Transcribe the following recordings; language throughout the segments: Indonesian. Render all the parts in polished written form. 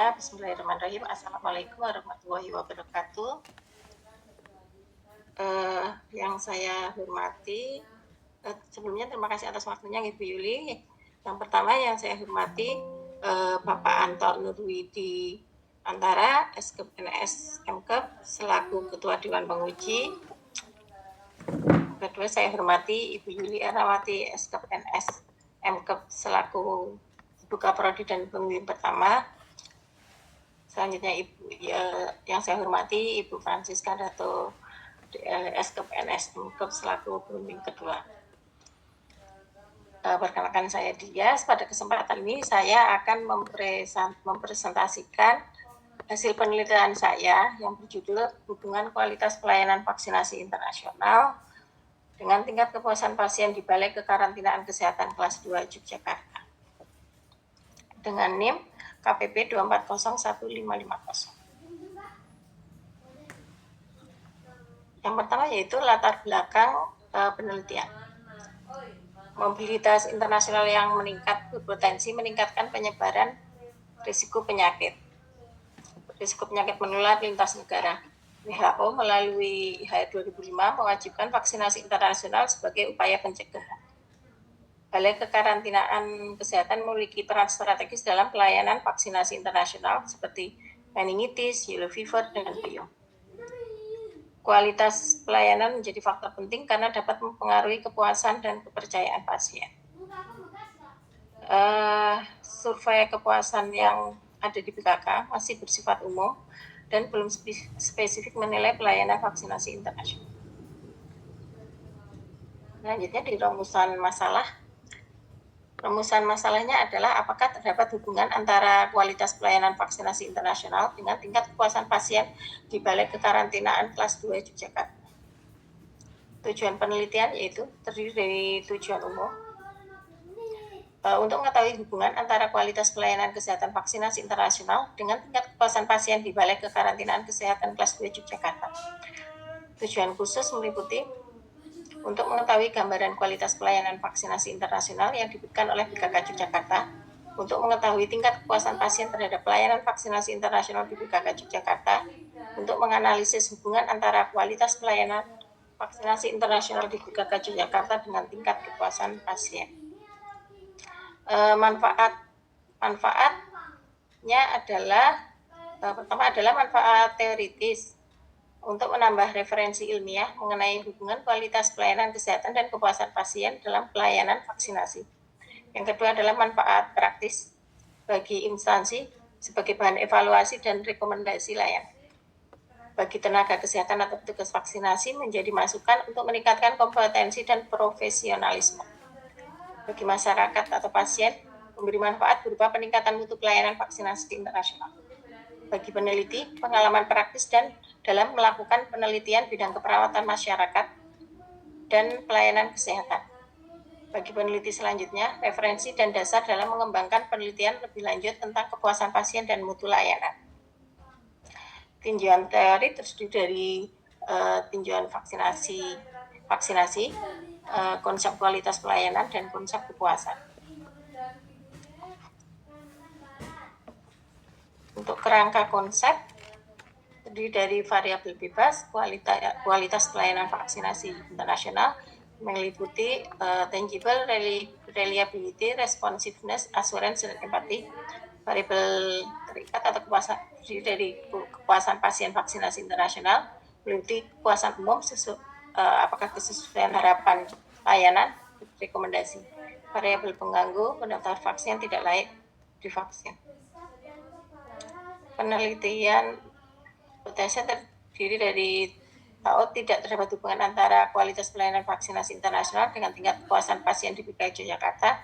Semuanya, bismillahirrahmanirrahim. Assalamualaikum warahmatullahi wabarakatuh. Yang saya hormati, sebelumnya terima kasih atas waktunya Ibu Yuli. Yang pertama yang saya hormati Bapak Anton Nurwidi Antara, Eskep NS MKep, selaku Ketua Dewan Penguji. Kedua saya hormati Ibu Yuli Erawati, Eskep NS MKep, selaku Ibu Kaprodi dan Pembimbing Pertama. Selanjutnya yang saya hormati Ibu Francisca Dato Eskep NS MKep selaku pembimbing kedua. Perkenalkan saya Dias. Pada kesempatan ini saya akan mempresentasikan hasil penelitian saya yang berjudul Hubungan Kualitas Pelayanan Vaksinasi Internasional dengan tingkat kepuasan pasien di Balai Kekarantinaan Kesehatan Kelas 2 Yogyakarta dengan NIM KPP 2401550. Yang pertama yaitu latar belakang penelitian. Mobilitas internasional yang meningkat berpotensi meningkatkan penyebaran risiko penyakit menular lintas negara. WHO melalui IHR 2005 mewajibkan vaksinasi internasional sebagai upaya pencegahan. Balai Kekarantinaan Kesehatan memiliki peran strategis dalam pelayanan vaksinasi internasional seperti meningitis, yellow fever, dan polio. Kualitas pelayanan menjadi faktor penting karena dapat mempengaruhi kepuasan dan kepercayaan pasien. Survei kepuasan yang ada di BKK masih bersifat umum dan belum spesifik menilai pelayanan vaksinasi internasional. Selanjutnya di Rumusan masalahnya adalah apakah terdapat hubungan antara kualitas pelayanan vaksinasi internasional dengan tingkat kepuasan pasien di Balai Kekarantinaan Kelas 2 Yogyakarta. Tujuan penelitian yaitu terdiri dari tujuan umum untuk mengetahui hubungan antara kualitas pelayanan kesehatan vaksinasi internasional dengan tingkat kepuasan pasien di Balai Kekarantinaan Kesehatan Kelas 2 Yogyakarta. Tujuan khusus meliputi untuk mengetahui gambaran kualitas pelayanan vaksinasi internasional yang diberikan oleh BKK Yogyakarta, untuk mengetahui tingkat kepuasan pasien terhadap pelayanan vaksinasi internasional di BKK Yogyakarta, untuk menganalisis hubungan antara kualitas pelayanan vaksinasi internasional di BKK Yogyakarta dengan tingkat kepuasan pasien. Manfaatnya adalah pertama adalah manfaat teoritis untuk menambah referensi ilmiah mengenai hubungan kualitas pelayanan kesehatan dan kepuasan pasien dalam pelayanan vaksinasi. Yang kedua adalah manfaat praktis bagi instansi sebagai bahan evaluasi dan rekomendasi layanan. Bagi tenaga kesehatan atau petugas vaksinasi menjadi masukan untuk meningkatkan kompetensi dan profesionalisme. Bagi masyarakat atau pasien, memberi manfaat berupa peningkatan mutu pelayanan vaksinasi internasional. Bagi peneliti, pengalaman praktis dan dalam melakukan penelitian bidang keperawatan masyarakat dan pelayanan kesehatan. Bagi peneliti selanjutnya, referensi dan dasar dalam mengembangkan penelitian lebih lanjut tentang kepuasan pasien dan mutu layanan. Tinjauan teori terdiri dari tinjauan vaksinasi, konsep kualitas pelayanan, dan konsep kepuasan. Untuk kerangka konsep, terdiri dari variabel bebas, kualitas pelayanan vaksinasi internasional, meliputi tangible, reliability, responsiveness, assurance, dan empathy. Variabel terikat atau kepuasan terdiri dari kepuasan pasien vaksinasi internasional, meliputi kepuasan umum, apakah kesesuaian harapan layanan, rekomendasi. Variabel pengganggu, pendaftar vaksin tidak layak divaksin. Penelitian potensial terdiri dari tidak terdapat hubungan antara kualitas pelayanan vaksinasi internasional dengan tingkat kepuasan pasien di BKK Yogyakarta.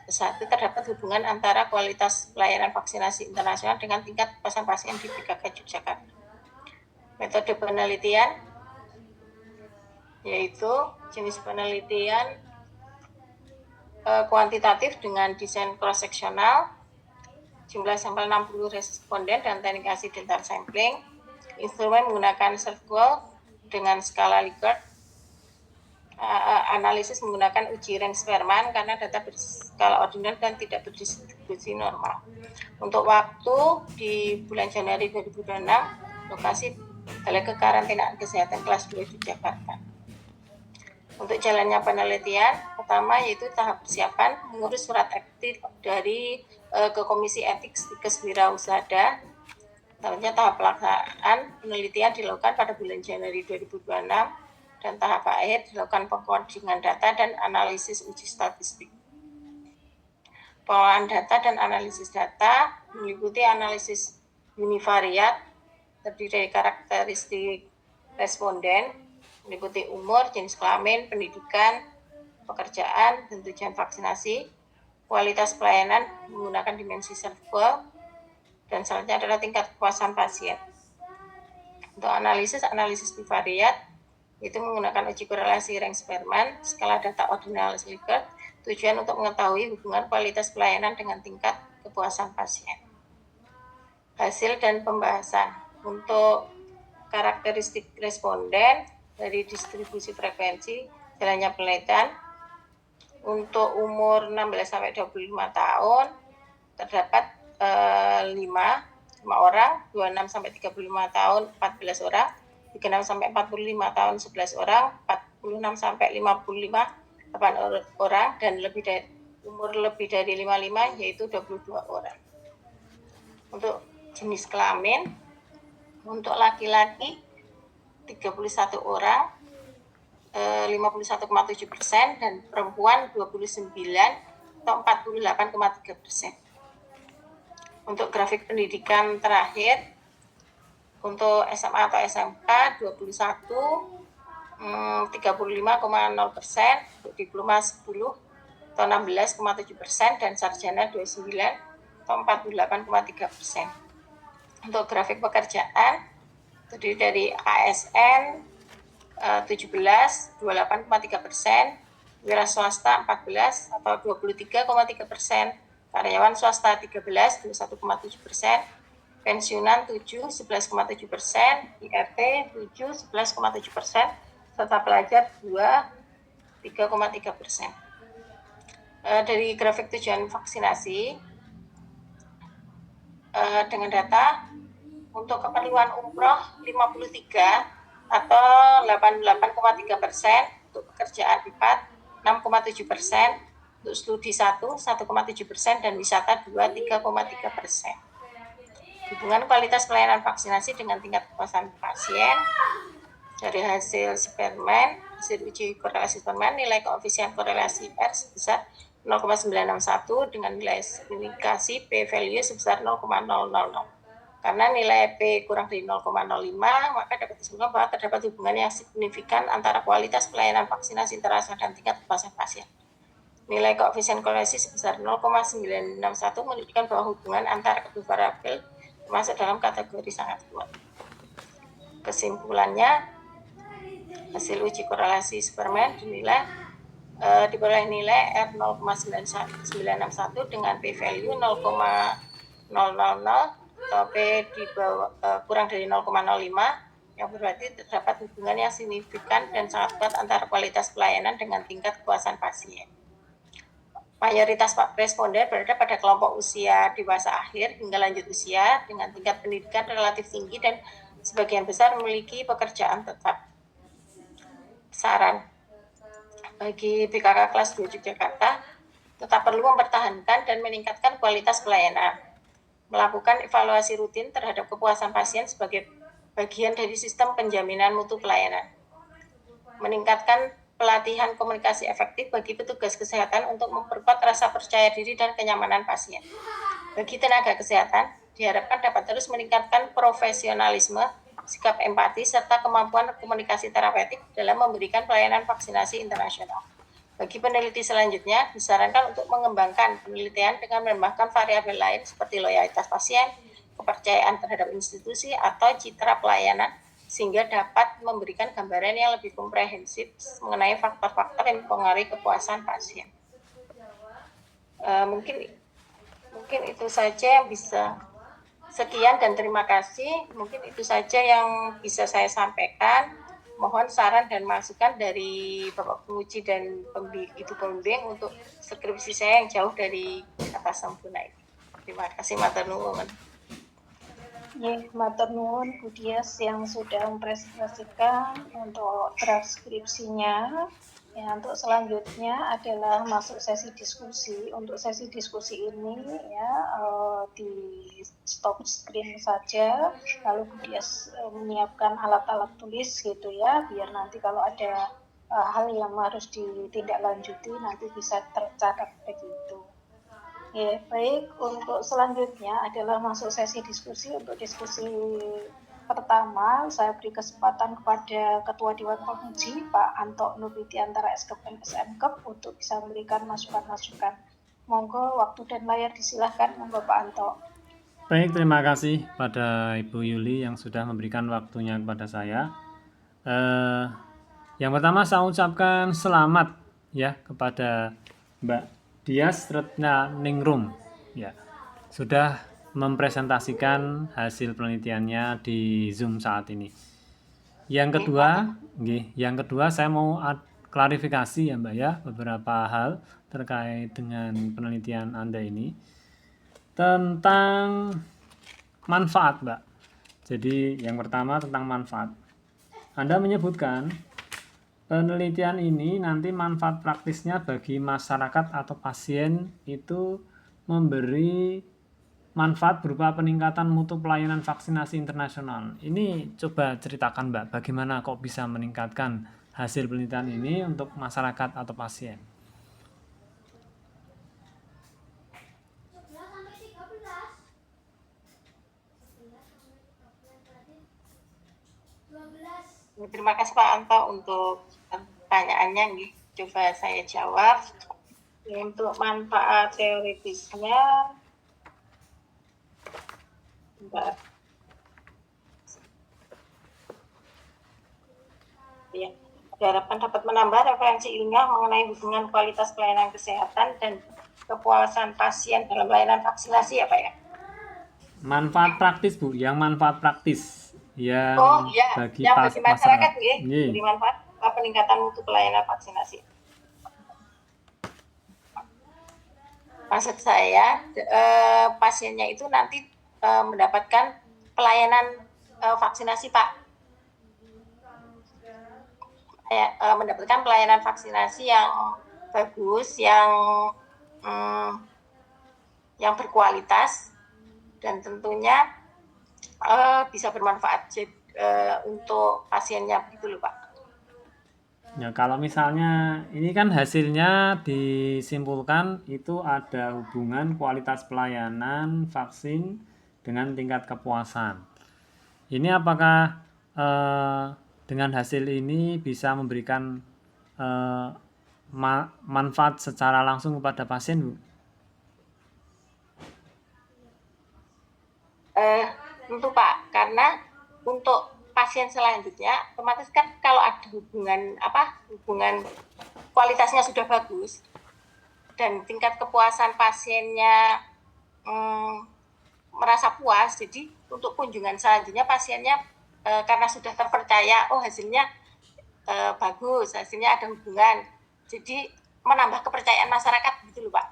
Satu, terdapat hubungan antara kualitas pelayanan vaksinasi internasional dengan tingkat kepuasan pasien di BKK Yogyakarta. Metode penelitian yaitu jenis penelitian kuantitatif dengan desain cross-seksional, jumlah sampel 60 responden dan teknik acid dental sampling. Instrumen menggunakan SERVQUAL dengan skala Likert. Analisis menggunakan uji range Spearman karena data berskala ordinal dan tidak distribusi normal. Untuk waktu di bulan Januari 2026, lokasi Balai Kekarantinaan Kesehatan kelas 2 Yogyakarta. Untuk jalannya penelitian, pertama yaitu tahap persiapan mengurus surat etik dari ke Komisi Etik Stikes Wirausaha. Selanjutnya tahap pelaksanaan penelitian dilakukan pada bulan Januari 2026 dan tahap akhir dilakukan pengkodingan data dan analisis uji statistik. Pengolahan data dan analisis data meliputi analisis univariat terdiri dari karakteristik responden, meliputi umur, jenis kelamin, pendidikan, pekerjaan, dan tujuan vaksinasi, kualitas pelayanan menggunakan dimensi server, dan selanjutnya adalah tingkat kepuasan pasien. Untuk analisis bivariat, itu menggunakan uji korelasi Range-Spearman, skala data ordinal Likert, tujuan untuk mengetahui hubungan kualitas pelayanan dengan tingkat kepuasan pasien. Hasil dan pembahasan. Untuk karakteristik responden dari distribusi frekuensi jalannya penelitian, untuk umur 16-25 tahun terdapat 5 orang, 26-35 tahun 14 orang, 36-45 tahun 11 orang, 46-55 8 orang, dan umur lebih dari 55 yaitu 22 orang. Untuk jenis kelamin, untuk laki-laki 31 orang, 51,7%, dan perempuan 29 atau 48,3%. Untuk grafik pendidikan terakhir, untuk SMA atau SMK 21, 35,0%, untuk diploma 10 atau 16,7%, dan sarjana 29 atau 48,3%. Untuk grafik pekerjaan terdiri dari ASN 17, 28,3%, wira swasta 14 atau 23,3%, karyawan swasta 13, 21,7%, pensiunan 7, 11,7%, IRT 7, 11,7%, serta pelajar 2, 3,3%. Dari grafik tujuan vaksinasi, dengan data untuk keperluan umroh 53 atau 88,3%, untuk pekerjaan 4, 6,7%, untuk studi 1,7%, dan wisata 3,3%. Hubungan kualitas pelayanan vaksinasi dengan tingkat kepuasan pasien dari hasil Spearman, hasil uji korelasi Spearman, nilai koefisien korelasi R sebesar 0,961 dengan nilai signifikasi p-value sebesar 0,000. Karena nilai P kurang dari 0,05, maka dapat disimpulkan bahwa terdapat hubungan yang signifikan antara kualitas pelayanan vaksinasi terasa dan tingkat kepuasan pasien. Nilai koefisien korelasi sebesar 0,961 menunjukkan bahwa hubungan antara kedua variabel termasuk dalam kategori sangat kuat. Kesimpulannya, hasil uji korelasi Spearman diperoleh nilai R 0,961 dengan p-value 0,000 atau P kurang dari 0,05, yang berarti terdapat hubungan yang signifikan dan sangat kuat antara kualitas pelayanan dengan tingkat kepuasan pasien. Mayoritas responden berada pada kelompok usia dewasa akhir hingga lanjut usia dengan tingkat pendidikan relatif tinggi dan sebagian besar memiliki pekerjaan tetap. Saran bagi BKK kelas 2 Yogyakarta, tetap perlu mempertahankan dan meningkatkan kualitas pelayanan, melakukan evaluasi rutin terhadap kepuasan pasien sebagai bagian dari sistem penjaminan mutu pelayanan, meningkatkan pelatihan komunikasi efektif bagi petugas kesehatan untuk memperkuat rasa percaya diri dan kenyamanan pasien. Bagi tenaga kesehatan, diharapkan dapat terus meningkatkan profesionalisme, sikap empati, serta kemampuan komunikasi terapeutik dalam memberikan pelayanan vaksinasi internasional. Bagi peneliti selanjutnya, disarankan untuk mengembangkan penelitian dengan menambahkan variabel lain seperti loyalitas pasien, kepercayaan terhadap institusi, atau citra pelayanan, sehingga dapat memberikan gambaran yang lebih komprehensif mengenai faktor-faktor yang mempengaruhi kepuasan pasien. Mungkin itu saja yang bisa. Sekian dan terima kasih. Mungkin itu saja yang bisa saya sampaikan. mohon saran dan masukan dari Bapak penguji dan Ibu pembimbing untuk skripsi saya yang jauh dari kata sempurna ini. Terima kasih, matur nuwun. Matur nuwun Bu Dias yang sudah mempresentasikan untuk draft skripsinya. Ya, untuk selanjutnya adalah masuk sesi diskusi. Untuk sesi diskusi ini ya di stop screen saja, lalu Bu Dias menyiapkan alat-alat tulis gitu ya, biar nanti kalau ada hal yang harus ditindaklanjuti nanti bisa tercatat begitu. Ya, baik. Untuk selanjutnya adalah masuk sesi diskusi. Untuk diskusi pertama, saya beri kesempatan kepada Ketua Dewan Penguji, Pak Anto Nurwidiantara SKP SMKep, untuk bisa memberikan masukan-masukan. Monggo, waktu dan layar disilahkan. Monggo Pak Anto. Baik, terima kasih pada Ibu Yuli yang sudah memberikan waktunya kepada saya. Yang pertama saya ucapkan selamat ya kepada Mbak Dias Retna Ningrum ya, sudah mempresentasikan hasil penelitiannya di Zoom saat ini. Yang kedua saya mau klarifikasi ya Mbak ya, beberapa hal terkait dengan penelitian Anda ini tentang manfaat Mbak. Jadi yang pertama tentang manfaat. Anda menyebutkan penelitian ini nanti manfaat praktisnya bagi masyarakat atau pasien itu memberi manfaat berupa peningkatan mutu pelayanan vaksinasi internasional. Ini coba ceritakan Mbak, bagaimana kok bisa meningkatkan hasil penelitian ini untuk masyarakat atau pasien? Terima kasih Pak Anto untuk pertanyaannya. Coba saya jawab. Untuk manfaat teoritisnya, ya, diharapkan dapat menambah referensi ilmiah mengenai hubungan kualitas pelayanan kesehatan dan kepuasan pasien dalam pelayanan vaksinasi ya Pak ya? Manfaat praktis Bu, yang manfaat praktis yang bagi masyarakat beri manfaat peningkatan mutu pelayanan vaksinasi. Maksud saya pasiennya itu nanti mendapatkan pelayanan vaksinasi Pak, mendapatkan pelayanan vaksinasi yang bagus, yang berkualitas dan tentunya bisa bermanfaat untuk pasiennya begitu loh Pak. Ya, kalau misalnya ini kan hasilnya disimpulkan itu ada hubungan kualitas pelayanan vaksin dengan tingkat kepuasan. Ini apakah dengan hasil ini bisa memberikan manfaat secara langsung kepada pasien, Bu? Tentu Pak, karena untuk pasien selanjutnya otomatis kan kalau ada hubungan kualitasnya sudah bagus dan tingkat kepuasan pasiennya merasa puas, jadi untuk kunjungan selanjutnya pasiennya karena sudah terpercaya hasilnya bagus, hasilnya ada hubungan, jadi menambah kepercayaan masyarakat gitu loh Pak.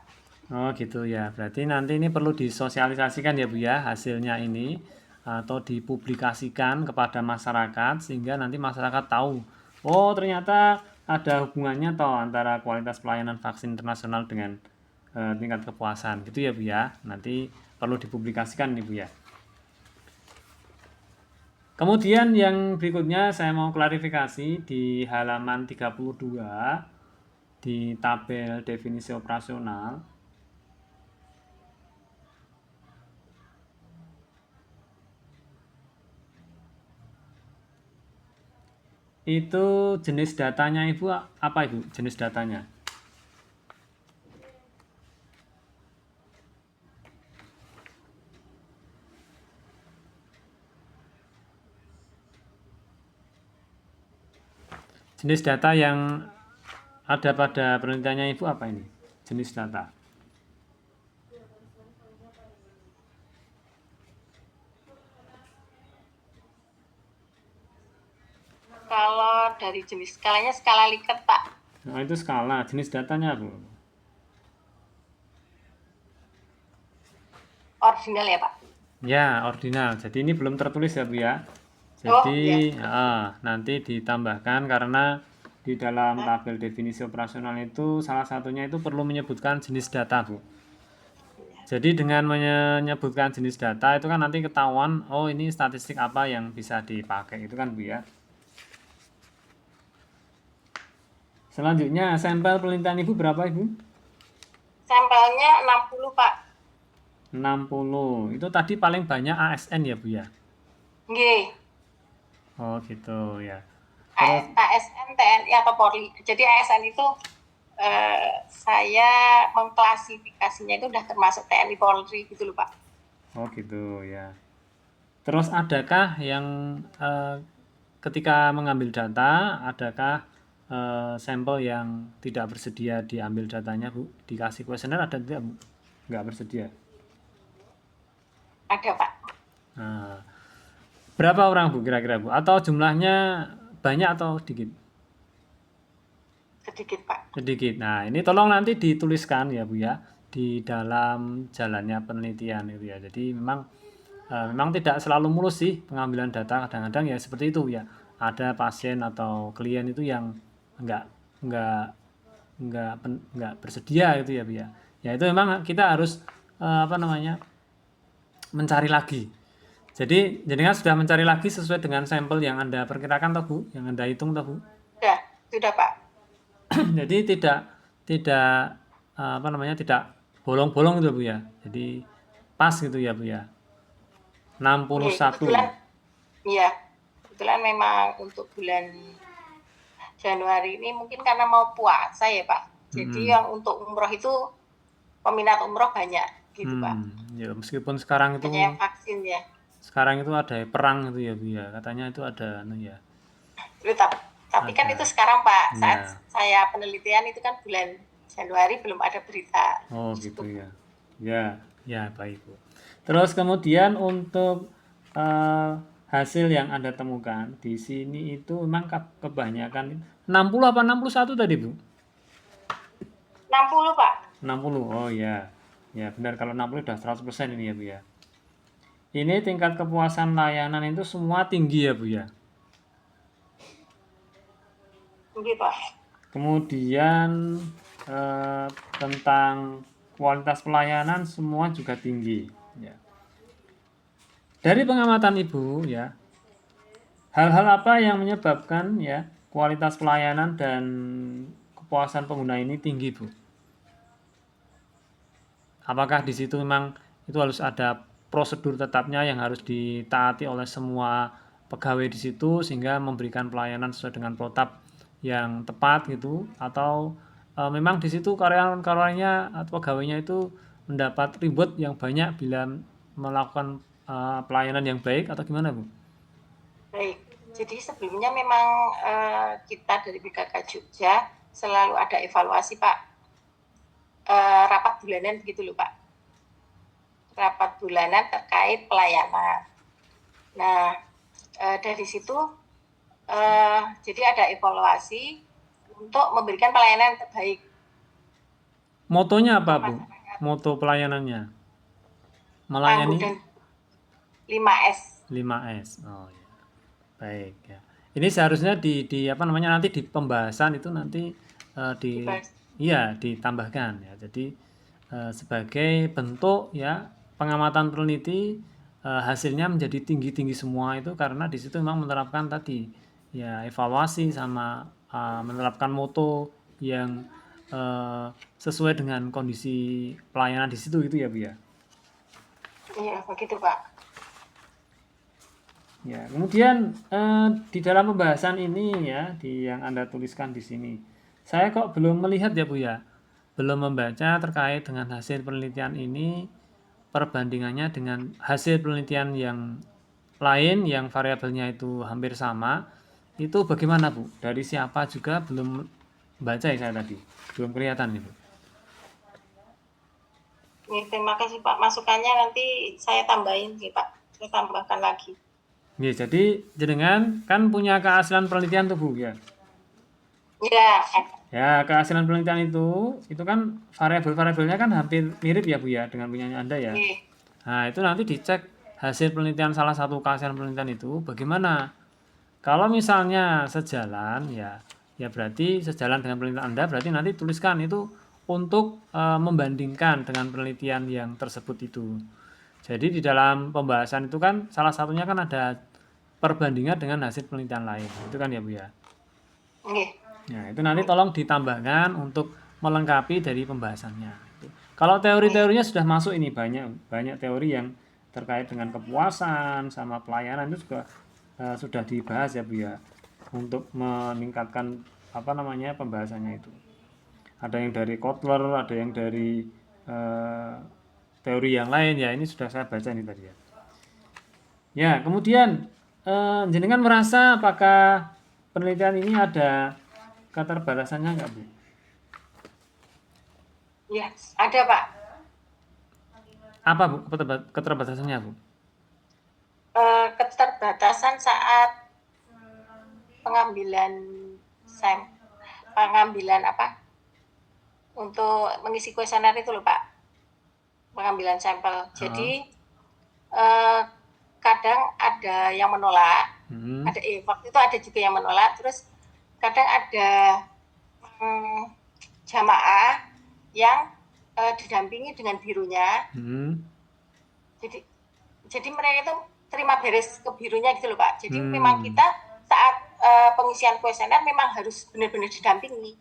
Oh gitu ya, berarti nanti ini perlu disosialisasikan ya Bu ya hasilnya ini, atau dipublikasikan kepada masyarakat sehingga nanti masyarakat tahu, oh ternyata ada hubungannya toh antara kualitas pelayanan vaksin internasional dengan tingkat kepuasan gitu ya Bu ya. Nanti perlu dipublikasikan nih Bu ya. Kemudian yang berikutnya saya mau klarifikasi di halaman 32 di tabel definisi operasional. Itu jenis datanya Ibu apa Ibu? Jenis datanya? Jenis data yang ada pada penelitiannya Ibu apa ini? Jenis data. Kalau dari jenis skalanya skala Likert, Pak. Nah, itu skala, jenis datanya, Bu. Ordinal ya, Pak? Ya, ordinal. Jadi ini belum tertulis ya, Bu ya. Oh, Jadi iya. nanti ditambahkan karena di dalam tabel definisi operasional itu salah satunya itu perlu menyebutkan jenis data, Bu. Jadi dengan menyebutkan jenis data itu kan nanti ketahuan, oh ini statistik apa yang bisa dipakai itu kan, Bu ya. Selanjutnya sampel penelitian Ibu berapa, Ibu? Sampelnya 60, Pak. 60. Itu tadi paling banyak ASN ya, Bu ya. Nggih. Oh, gitu ya. Terus ASN, TNI atau Polri. Jadi ASN itu saya mengklasifikasinya itu udah termasuk TNI Polri gitu loh, Pak. oh gitu ya. Terus adakah yang ketika mengambil data, adakah sampel yang tidak bersedia diambil datanya, Bu? Dikasih kuesioner ada tidak, Bu? Nggak bersedia. Ada, Pak. Nah, berapa orang, Bu, kira-kira, Bu? Atau jumlahnya banyak atau sedikit? Sedikit, Pak. Sedikit. Nah, ini tolong nanti dituliskan ya, Bu ya, di dalam jalannya penelitian itu ya. Jadi memang tidak selalu mulus sih pengambilan data, kadang-kadang ya seperti itu ya. Ada pasien atau klien itu yang enggak enggak enggak bersedia gitu ya, Bu ya. Ya itu memang kita harus mencari lagi. Jadi jenengan sudah mencari lagi sesuai dengan sampel yang Anda perkirakan toh, Bu, yang Anda hitung toh, Bu. Sudah, Pak. Jadi tidak tidak bolong-bolong gitu, Bu ya. Jadi pas gitu ya, Bu ya. 61. Iya, kebetulan memang untuk bulan Januari ini mungkin karena mau puasa ya, Pak. Jadi yang untuk umroh itu peminat umroh banyak gitu, Pak. Ya meskipun sekarang itu Banyak yang vaksin ya. Sekarang itu ada perang itu ya, Bu ya. Katanya itu ada ya. Tapi kan itu sekarang, Pak. Saat saya penelitian itu kan bulan Januari belum ada berita. Oh, gitu ya. Ya, baik, Bu. Terus kemudian untuk hasil yang Anda temukan di sini itu memang kebanyakan 60 apa 61 tadi, Bu? 60, Pak. 60. Oh ya. Ya, benar kalau 60 udah 100% ini ya, Bu ya. Ini tingkat kepuasan layanan itu semua tinggi ya, Bu ya. Tinggi, Pak. Kemudian tentang kualitas pelayanan semua juga tinggi ya. Dari pengamatan Ibu ya, hal-hal apa yang menyebabkan ya kualitas pelayanan dan kepuasan pengguna ini tinggi, Bu? Apakah di situ memang itu harus ada prosedur tetapnya yang harus ditaati oleh semua pegawai di situ sehingga memberikan pelayanan sesuai dengan protap yang tepat gitu, atau memang di situ karyawan-karyawanya atau pegawainya itu mendapat reward yang banyak bila melakukan pelayanan yang baik atau gimana, Bu? Baik, jadi sebelumnya memang kita dari BKK Jogja selalu ada evaluasi, Pak. Rapat bulanan begitu loh, Pak. Rapat bulanan terkait pelayanan. Nah, dari situ jadi ada evaluasi untuk memberikan pelayanan terbaik. Motonya apa, Bu? Moto pelayanannya? Melayani 5S. 5S. Oh ya. Baik ya. Ini seharusnya nanti di pembahasan itu nanti ditambahkan ya. Jadi sebagai bentuk ya pengamatan peneliti hasilnya menjadi tinggi-tinggi semua itu karena di situ memang menerapkan tadi ya evaluasi sama menerapkan moto yang sesuai dengan kondisi pelayanan di situ gitu ya, Bu ya. Iya, begitu, Pak. Ya, kemudian di dalam pembahasan ini ya, yang Anda tuliskan di sini, saya kok belum melihat ya, Bu ya, belum membaca terkait dengan hasil penelitian ini, perbandingannya dengan hasil penelitian yang lain yang variabelnya itu hampir sama, itu bagaimana, Bu? Dari siapa juga belum baca ya saya tadi, belum kelihatan nih, Bu. Terima kasih, Pak. Masukannya nanti saya tambahin sih, Pak. Saya tambahkan lagi. Ya, jadi jenengan kan punya keaslian penelitian tuh Bu ya. Ya, Ya, keaslian penelitian itu kan variabel-variabelnya kan hampir mirip ya Bu ya dengan punyanya Anda ya. nggih. Nah, itu nanti dicek hasil penelitian salah satu keaslian penelitian itu bagaimana. Kalau misalnya sejalan ya berarti sejalan dengan penelitian Anda, berarti nanti tuliskan itu untuk membandingkan dengan penelitian yang tersebut itu. Jadi di dalam pembahasan itu kan salah satunya kan ada perbandingan dengan hasil penelitian lain. Itu kan ya Bu ya. Nggih. Nah, itu nanti tolong ditambahkan untuk melengkapi dari pembahasannya. Kalau teori-teorinya sudah masuk ini banyak teori yang terkait dengan kepuasan sama pelayanan itu juga sudah dibahas ya Bu ya untuk meningkatkan pembahasannya itu. Ada yang dari Kotler, ada yang dari teori yang lain ya, ini sudah saya baca ini tadi ya. Ya, kemudian jenengan merasa apakah penelitian ini ada keterbatasannya nggak Bu? Ya, ada Pak. Apa Bu keterbatasannya Bu? Keterbatasan saat pengambilan pengambilan apa untuk mengisi kuesioner itu loh Pak, pengambilan sampel. Jadi kadang ada yang menolak, ada waktu itu ada juga yang menolak, terus kadang ada jamaah yang didampingi dengan birunya. Jadi mereka itu terima beres ke birunya gitu loh Pak. Jadi memang kita saat pengisian kuesioner memang harus benar-benar didampingi.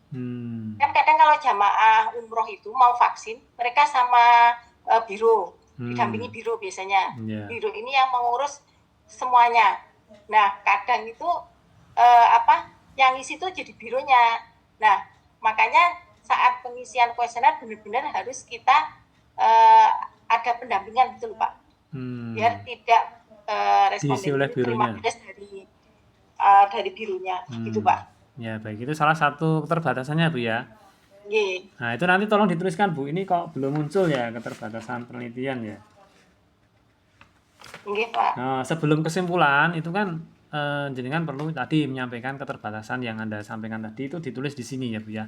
Kan kadang kalau jamaah umroh itu mau vaksin, mereka sama biro, didampingi biro biasanya. Biro ini yang mengurus semuanya. Nah kadang itu yang isi itu jadi bironya. Nah makanya saat pengisian kuesioner benar-benar harus kita ada pendampingan gitu loh Pak. Biar tidak responden itu terima beres dari birunya gitu Pak. Ya baik, itu salah satu keterbatasannya Bu ya. Nggih. Nah itu nanti tolong dituliskan Bu, ini kok belum muncul ya keterbatasan penelitian ya. Nggih Pak. Nah, sebelum kesimpulan itu kan jenengan perlu tadi menyampaikan keterbatasan yang Anda sampaikan tadi itu ditulis di sini ya Bu ya.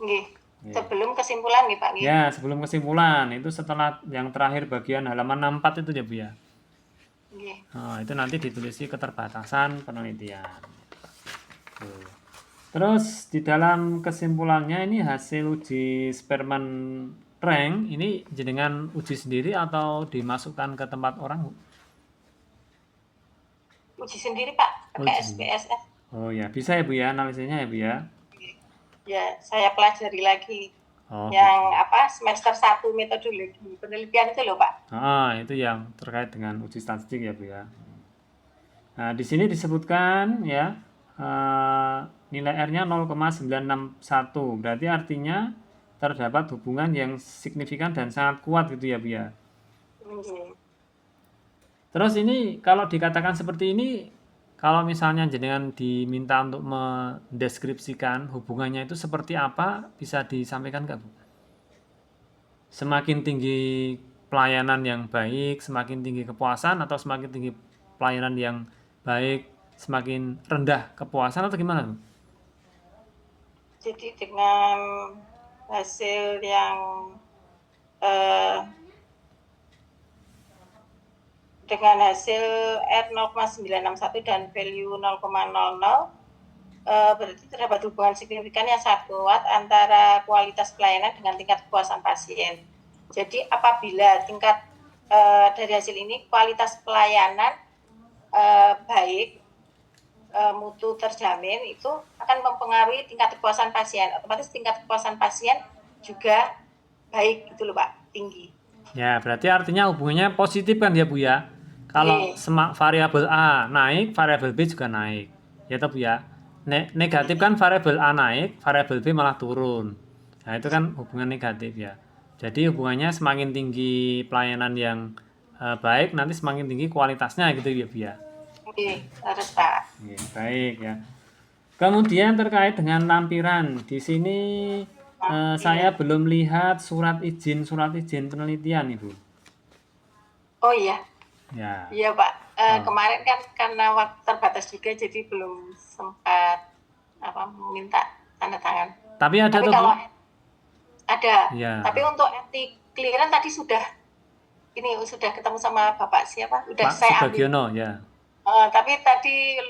Nggih. Sebelum kesimpulan nih Pak. Ya, sebelum kesimpulan itu setelah yang terakhir bagian halaman 64 itu ya Bu ya. Nah, itu nanti ditulis keterbatasan penelitian. Terus di dalam kesimpulannya ini hasil uji Spearman rank ini jenengan uji sendiri atau dimasukkan ke tempat orang Bu? Uji sendiri Pak, pakai SPSS. Oh ya, bisa ya Bu ya analisisnya ya Bu ya. Ya, saya pelajari lagi yang semester 1 metodologi penelitian itu loh Pak. Itu yang terkait dengan uji statistik ya Bu ya. Nah, di sini disebutkan ya nilai R-nya 0,961. Berarti artinya terdapat hubungan yang signifikan dan sangat kuat gitu ya Bu ya. Terus ini kalau dikatakan seperti ini, kalau misalnya jenengan diminta untuk mendeskripsikan hubungannya itu seperti apa, bisa disampaikan nggak Bu? Semakin tinggi pelayanan yang baik, semakin tinggi kepuasan, atau semakin tinggi pelayanan yang baik, semakin rendah kepuasan, atau gimana Bu? Jadi dengan hasil yang dengan hasil R 0,961 dan value 0,00 berarti terdapat hubungan signifikan yang sangat kuat antara kualitas pelayanan dengan tingkat kepuasan pasien. Jadi apabila tingkat dari hasil ini kualitas pelayanan baik, mutu terjamin, itu akan mempengaruhi tingkat kepuasan pasien. Otomatis tingkat kepuasan pasien juga baik gitu loh Pak, tinggi. Ya, berarti artinya hubungannya positif kan ya Bu ya. Kalau variabel A naik, variabel B juga naik. Ya toh Bu ya. Negatif kan variabel A naik, variabel B malah turun. Nah, itu kan hubungan negatif ya. Jadi hubungannya semakin tinggi pelayanan yang baik, nanti semakin tinggi kualitasnya gitu ya Bu ya. Oke, harus Pak. Baik ya. Kemudian terkait dengan lampiran, di sini saya belum lihat surat izin penelitian Ibu. Oh iya. Ya. Iya Pak. Kemarin kan karena waktu terbatas juga, jadi belum sempat minta tanda tangan. Tapi ada Tapi tuh, Bu? kalau ada, Ya. tapi untuk etik clearance tadi sudah ketemu sama Bapak siapa? Udah Pak saya ambil. Subagiono, ya. Tapi tadi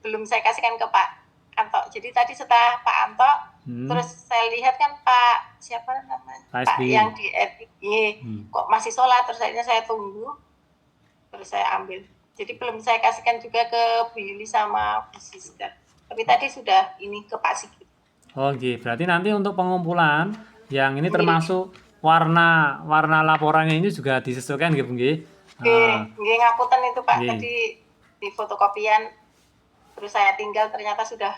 belum saya kasihkan ke Pak Anto. Jadi tadi setelah Pak Anto, terus saya lihat kan Pak siapa namanya? Pak SBY. Yang di etik, kok masih sholat, terus akhirnya saya tunggu, terus saya ambil. Jadi belum saya kasihkan juga ke Bu Yuli sama Bu Siska. Tapi tadi sudah ini ke Pak Sigit. Oke, berarti nanti untuk pengumpulan yang ini termasuk warna laporannya ini juga disesuaikan gitu, nggih. Nggih ngapunten itu Pak, Nggih. tadi di fotokopian terus saya tinggal ternyata sudah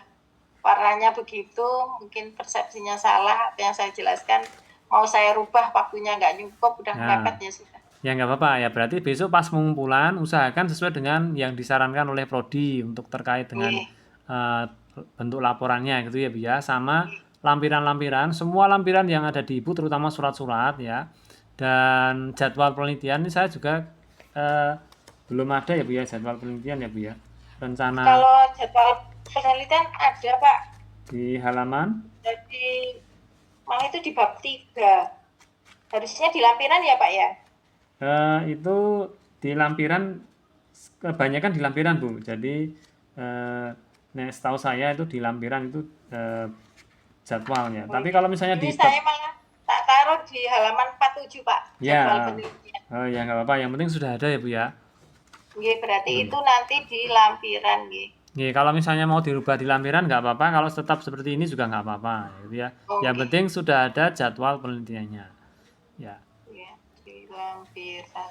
warnanya begitu, mungkin persepsinya salah apa yang saya jelaskan, mau saya rubah waktunya nggak cukup, udah mepet ya sudah. Ya nggak apa-apa ya, berarti besok pas pengumpulan usahakan sesuai dengan yang disarankan oleh Prodi untuk terkait dengan bentuk laporannya gitu ya Bu ya, sama lampiran-lampiran, semua lampiran yang ada di Ibu terutama surat-surat ya, dan jadwal penelitian ini saya juga belum ada ya Bu ya, jadwal penelitian ya Bu ya, rencana. Kalau jadwal penelitian ada Pak Di halaman? Jadi malah itu di bab 3, harusnya di lampiran ya Pak ya? Itu di lampiran, kebanyakan di lampiran Bu, jadi setahu saya itu di lampiran itu jadwalnya. Tapi kalau misalnya ini saya malah tak taruh di halaman 47 Pak, jadwal penelitian. Ya nggak apa-apa, yang penting sudah ada ya Bu ya. Nggih, berarti itu nanti di lampiran nggih. Nggih, kalau misalnya mau dirubah di lampiran nggak apa-apa, kalau tetap seperti ini juga nggak apa-apa gitu ya. Yang penting sudah ada jadwal penelitiannya. Ya. Di lampiran.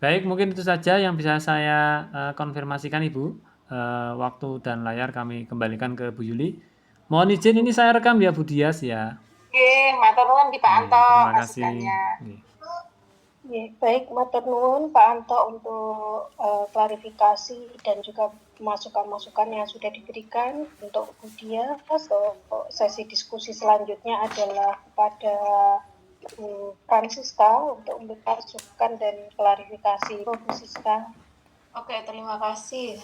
Baik, mungkin itu saja yang bisa saya konfirmasikan Ibu. Waktu dan layar kami kembalikan ke Bu Yuli. Mohon izin ini saya rekam ya Bu Dias ya. Oke, matur nuwun di Pak Anto. Terima kasih. Baik, matur nuwun Pak Anto untuk klarifikasi dan juga masukan-masukan yang sudah diberikan untuk Bu Dias. Sesi diskusi selanjutnya adalah kepada Francisca untuk memberikan masukan dan klarifikasi. Bu Siska. Oke, terima kasih.